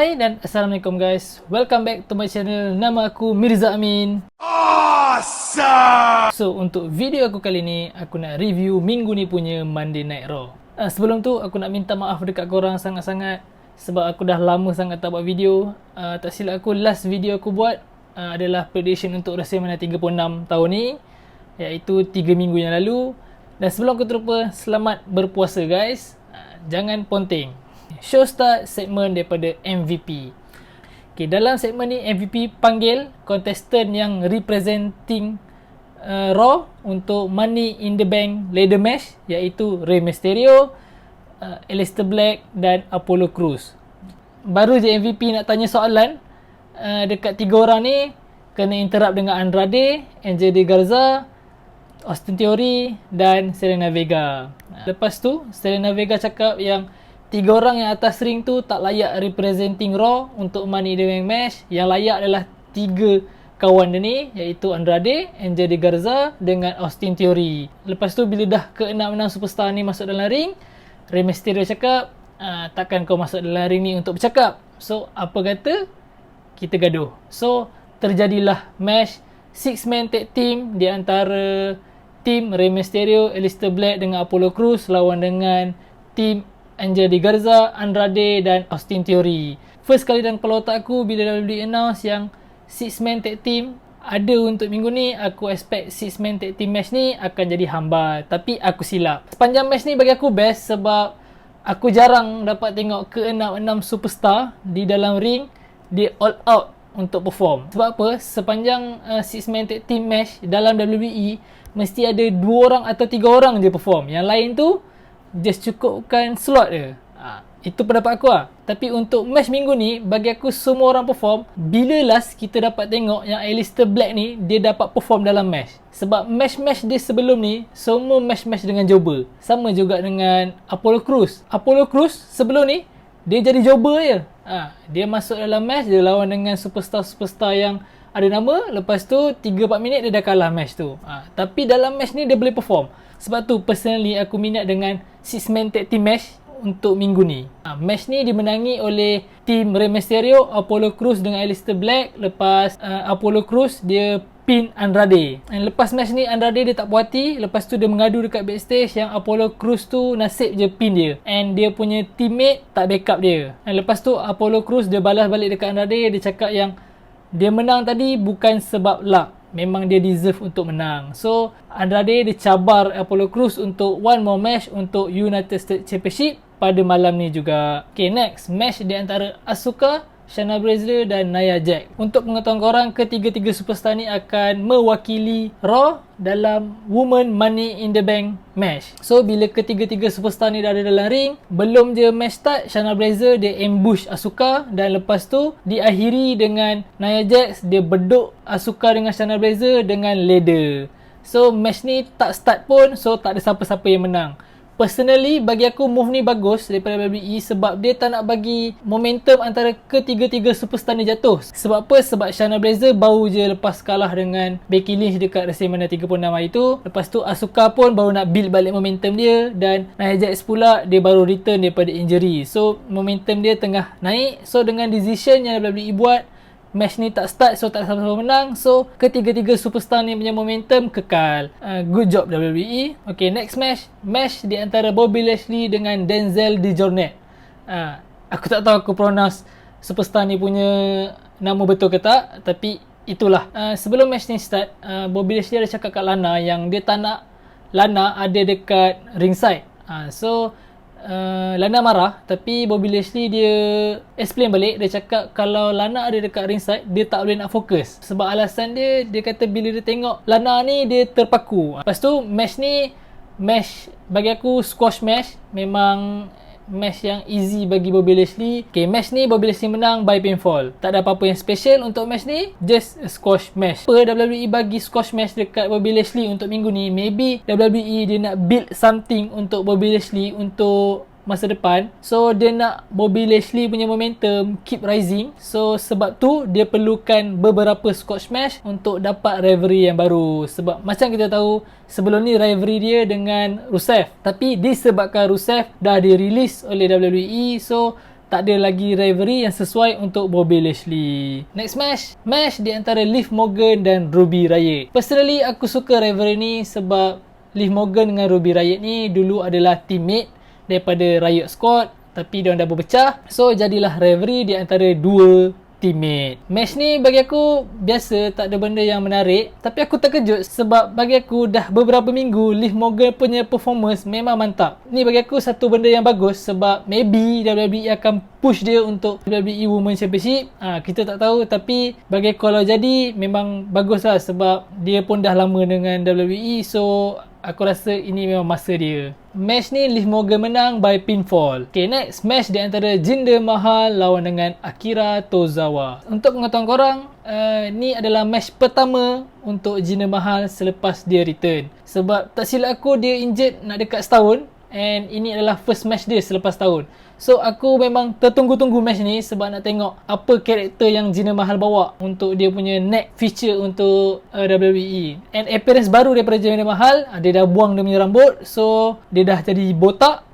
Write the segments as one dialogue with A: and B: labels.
A: Hai dan Assalamualaikum guys. Welcome back to my channel. Nama aku Mirza Amin. Awesome! So untuk video aku kali ni, aku nak review minggu ni punya Monday Night Raw. Sebelum tu aku nak minta maaf dekat korang sangat-sangat sebab aku dah lama sangat tak buat video. Tak silap aku, last video aku buat adalah prediction untuk WrestleMania 36 tahun ni, iaitu 3 minggu yang lalu. Dan sebelum aku terlupa, selamat berpuasa guys. Jangan ponteng. Show start segmen daripada MVP. Okay, dalam segmen ni MVP panggil contestant yang representing Raw untuk Money in the Bank ladder match, iaitu Rey Mysterio, Aleister Black dan Apollo Crews. Baru je MVP nak tanya soalan, dekat 3 orang ni kena interrupt dengan Andrade, AJ Garza, Austin Theory dan Zelina Vega. Lepas tu Zelina Vega cakap yang 3 orang yang atas ring tu tak layak representing Raw untuk Money in the Bank match. Yang layak adalah 3 kawan dia ni, iaitu Andrade, AJ Garza dengan Austin Theory. Lepas tu bila dah ke-6 superstar ni masuk dalam ring, Rey Mysterio cakap, takkan kau masuk dalam ring ni untuk bercakap. So apa kata kita gaduh. So terjadilah match 6-man tag team di antara tim Rey Mysterio, Aleister Black dengan Apollo Crews lawan dengan tim AJ Garza, Andrade dan Austin Theory. First kali dalam kepala otak aku bila WWE announce yang 6-man tag team ada untuk minggu ni, aku expect 6-man tag team match ni akan jadi hamba. Tapi aku silap. Sepanjang match ni bagi aku best sebab aku jarang dapat tengok ke-6 superstar di dalam ring dia all out untuk perform. Sebab apa? Sepanjang 6-man tag team match dalam WWE mesti ada 2 orang atau 3 orang je perform. Yang lain tu just cukupkan slot je. Itu pendapat aku lah. Tapi untuk match minggu ni, bagi aku semua orang perform. Bila last kita dapat tengok yang Aleister Black ni dia dapat perform dalam match? Sebab match-match dia sebelum ni semua match-match dengan jobber. Sama juga dengan Apollo Crews. Apollo Crews sebelum ni dia jadi jobber je. Dia masuk dalam match, dia lawan dengan superstar-superstar yang ada nama. Lepas tu 3-4 minit dia dah kalah match tu. Tapi dalam match ni dia boleh perform. Sebab tu personally aku minat dengan 6-man tag team match untuk minggu ni. Match ni dimenangi oleh tim Rey Mysterio, Apollo Crews dengan Aleister Black. Lepas Apollo Crews dia pin Andrade. And lepas match ni Andrade dia tak puas hati. Lepas tu dia mengadu dekat backstage yang Apollo Crews tu nasib je pin dia. And dia punya teammate tak backup dia. And lepas tu Apollo Crews dia balas balik dekat Andrade. Dia cakap yang dia menang tadi bukan sebab luck. Memang dia deserve untuk menang. So Andrade dia cabar Apollo Crews untuk one more match untuk United States Championship pada malam ni juga. Okay, next match di antara Asuka, Shayna Baszler dan Nia Jax. Untuk pengetahuan korang, ketiga-tiga superstar ni akan mewakili Raw dalam Women Money in the Bank match. So bila ketiga-tiga superstar ni dah ada dalam ring, belum je match start, Shayna Baszler dia ambush Asuka dan lepas tu diakhiri dengan Nia Jax dia beduk Asuka dengan Shayna Baszler dengan ladder. So match ni tak start pun, so tak ada siapa-siapa yang menang. Personally, bagi aku move ni bagus daripada WWE sebab dia tak nak bagi momentum antara ketiga-tiga superstar ni jatuh. Sebab apa? Sebab Shayna Baszler baru je lepas kalah dengan Becky Lynch dekat WrestleMania 36 hari tu. Lepas tu Asuka pun baru nak build balik momentum dia dan Nia Jax pula dia baru return daripada injury. So momentum dia tengah naik. So dengan decision yang WWE buat, match ni tak start, so tak sama-sama menang. So ketiga-tiga superstar ni punya momentum kekal. Good job WWE. Okay, next match. Match di antara Bobby Lashley dengan Denzel DeJournette. Aku tak tahu aku pronounce superstar ni punya nama betul ke tak, tapi itulah. Sebelum match ni start, Bobby Lashley ada cakap kat Lana yang dia tak nak Lana ada dekat ringside. So Lana marah, tapi Bobby Lashley dia explain balik. Dia cakap kalau Lana ada dekat ringside, dia tak boleh nak fokus. Sebab alasan dia kata bila dia tengok Lana ni dia terpaku. Lepas tu match ni bagi aku squash match. Memang match yang easy bagi Bobby Lashley. Okay, match ni Bobby Lashley menang by pinfall. Tak ada apa-apa yang special untuk match ni, just a squash match. Apa WWE bagi squash match dekat Bobby Lashley untuk minggu ni? Maybe WWE dia nak build something untuk Bobby Lashley untuk masa depan. So dia nak Bobby Lashley punya momentum keep rising. So sebab tu dia perlukan beberapa squash match untuk dapat rivalry yang baru. Sebab macam kita tahu sebelum ni rivalry dia dengan Rusev, tapi disebabkan Rusev dah di-release oleh WWE, so tak ada lagi rivalry yang sesuai untuk Bobby Lashley. Next match di antara Liv Morgan dan Ruby Riott. Personally, aku suka rivalry ni sebab Liv Morgan dengan Ruby Riott ni dulu adalah teammate daripada Riot Squad, tapi diorang dah berpecah. So jadilah rivalry di antara dua teammate. Match ni bagi aku biasa, tak ada benda yang menarik, tapi aku terkejut sebab bagi aku dah beberapa minggu Liv Morgan punya performance memang mantap. Ni bagi aku satu benda yang bagus sebab maybe WWE akan push dia untuk WWE Women's Championship. Kita tak tahu, tapi bagi aku kalau jadi memang bagus lah sebab dia pun dah lama dengan WWE. So aku rasa ini memang masa dia. Match ni Liv Morgan menang by pinfall. Okay, next match di antara Jinder Mahal lawan dengan Akira Tozawa. Untuk pengetahuan korang, ni adalah match pertama untuk Jinder Mahal selepas dia return. Sebab tak silap aku dia injured nak dekat setahun, and ini adalah first match dia selepas tahun. So aku memang tertunggu-tunggu match ni sebab nak tengok apa karakter yang Jinder Mahal bawa untuk dia punya next feature untuk WWE. And appearance baru daripada Jinder Mahal, dia dah buang dia punya rambut, so dia dah jadi botak.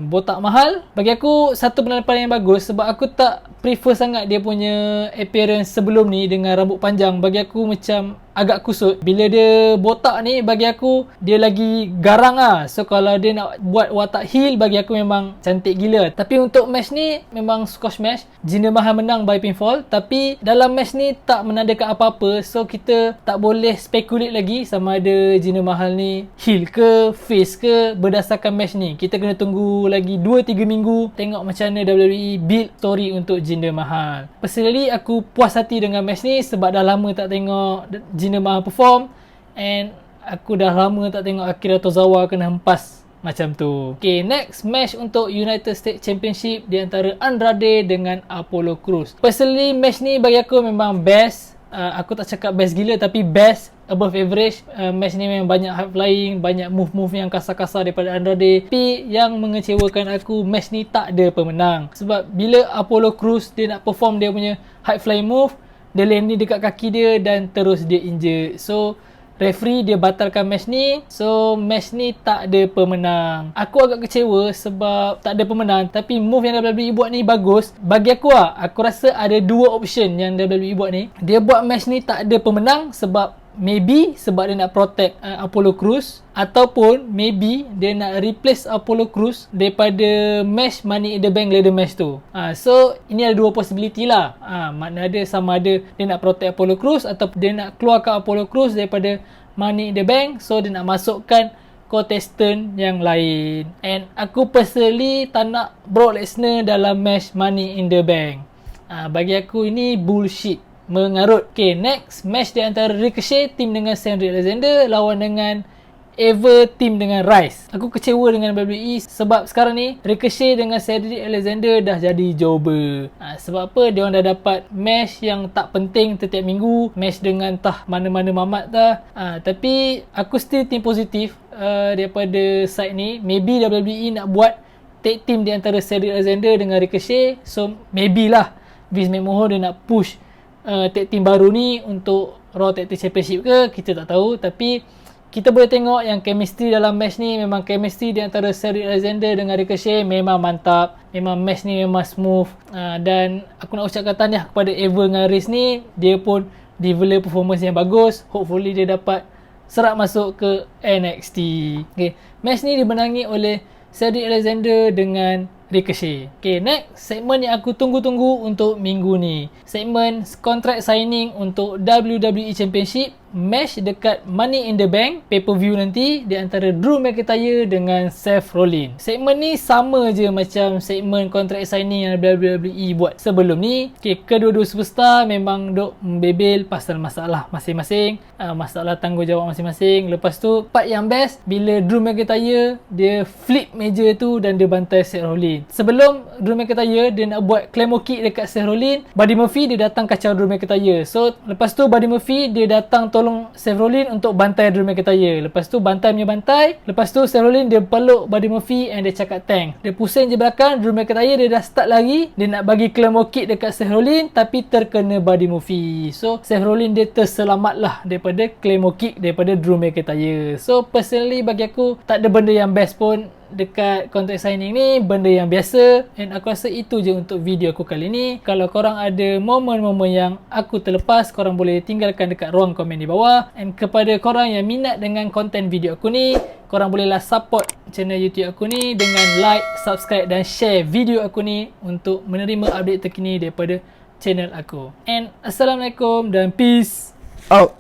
A: Botak mahal. Bagi aku satu pendapat yang bagus sebab aku tak prefer sangat dia punya appearance sebelum ni dengan rambut panjang. Bagi aku macam agak kusut. Bila dia botak ni, bagi aku dia lagi garang lah. So kalau dia nak buat watak heel, bagi aku memang cantik gila. Tapi untuk match ni memang squash match. Jinder Mahal menang by pinfall, tapi dalam match ni tak menandakan apa-apa. So kita tak boleh speculate lagi sama ada Jinder Mahal ni heel ke face ke berdasarkan match ni. Kita kena tunggu lagi 2-3 minggu tengok macam mana WWE build story untuk Jinder Mahal. Personally aku puas hati dengan match ni sebab dah lama tak tengok Jinder Mahal perform, and aku dah lama tak tengok Akira Tozawa kena hempas macam tu. Okay, next match untuk United States Championship di antara Andrade dengan Apollo Crews. Personally match ni bagi aku memang best. Aku tak cakap best gila, tapi best, above average. Match ni memang banyak high flying, banyak move-move yang kasar-kasar daripada Andrade. Tapi yang mengecewakan aku, match ni tak ada pemenang. Sebab bila Apollo Crews dia nak perform dia punya high flying move, dia landing dekat kaki dia dan terus dia injured. So referee dia batalkan match ni. So match ni tak ada pemenang. Aku agak kecewa sebab tak ada pemenang, tapi move yang WWE buat ni bagus. Bagi aku lah, aku rasa ada dua option yang WWE buat ni. Dia buat match ni tak ada pemenang sebab maybe sebab dia nak protect Apollo Crews, ataupun maybe dia nak replace Apollo Crews daripada match Money in the Bank ladder match tu. So ini ada dua possibility lah. Makna ada sama ada dia nak protect Apollo Crews atau dia nak keluarkan Apollo Crews daripada Money in the Bank, so dia nak masukkan contestant yang lain. And aku personally tak nak Brock Lesnar dalam match Money in the Bank. Bagi aku ini bullshit, mengarut. Okay, next match di antara Ricochet team dengan Cedric Alexander lawan dengan Ever team dengan Rice. Aku kecewa dengan WWE sebab sekarang ni Ricochet dengan Cedric Alexander dah jadi jobber. Sebab apa? Dia orang dah dapat match yang tak penting setiap minggu, match dengan tah mana-mana mamat tah. Tapi aku still think positif daripada side ni. Maybe WWE nak buat tag team di antara Cedric Alexander dengan Ricochet. So maybe lah Vince McMahon dia nak push tag team baru ni untuk Raw Tag Team Championship ke, kita tak tahu. Tapi kita boleh tengok yang chemistry dalam match ni, memang chemistry di antara Cedric Alexander dengan Ricochet memang mantap. Memang match ni memang smooth. Dan aku nak ucapkan tahniah kepada Ever dengan Riz ni. Dia pun deliver performance yang bagus. Hopefully dia dapat serap masuk ke NXT. Okay, match ni dimenangi oleh Cedric Alexander dengan Ricochet. Okay, next segmen yang aku tunggu-tunggu untuk minggu ni, segmen contract signing untuk WWE Championship, match dekat Money in the Bank pay-per-view nanti di antara Drew McIntyre dengan Seth Rollins. Segmen ni sama je macam segmen contract signing yang WWE buat sebelum ni. Okay, kedua-dua superstar memang duk membebel pasal masalah masing-masing, masalah tanggungjawab masing-masing. Lepas tu part yang best bila Drew McIntyre dia flip meja tu dan dia bantai Seth Rollins. Sebelum Drew McIntyre dia nak buat Claymore kick dekat Seth Rollins, Buddy Murphy dia datang kacau Drew McIntyre. So lepas tu Buddy Murphy dia datang tolong Seth Rollins untuk bantai Drew McIntyre. Lepas tu bantai punya bantai. Lepas tu Seth Rollins dia peluk Buddy Murphy and dia cakap thank. Dia pusing je belakang, Drew McIntyre dia dah start lagi. Dia nak bagi Claymore kick dekat Seth Rollins tapi terkena Buddy Murphy. So Seth Rollins dia terselamat lah daripada Claymore kick daripada Drew McIntyre. So personally bagi aku tak ada benda yang best pun dekat contract signing ni benda yang biasa, and aku rasa itu je untuk video aku kali ni. Kalau korang ada momen-momen yang aku terlepas, korang boleh tinggalkan dekat ruang komen di bawah. And kepada korang yang minat dengan konten video aku ni, korang bolehlah support channel YouTube aku ni dengan like, subscribe dan share video aku ni untuk menerima update terkini daripada channel aku. And Assalamualaikum dan peace out.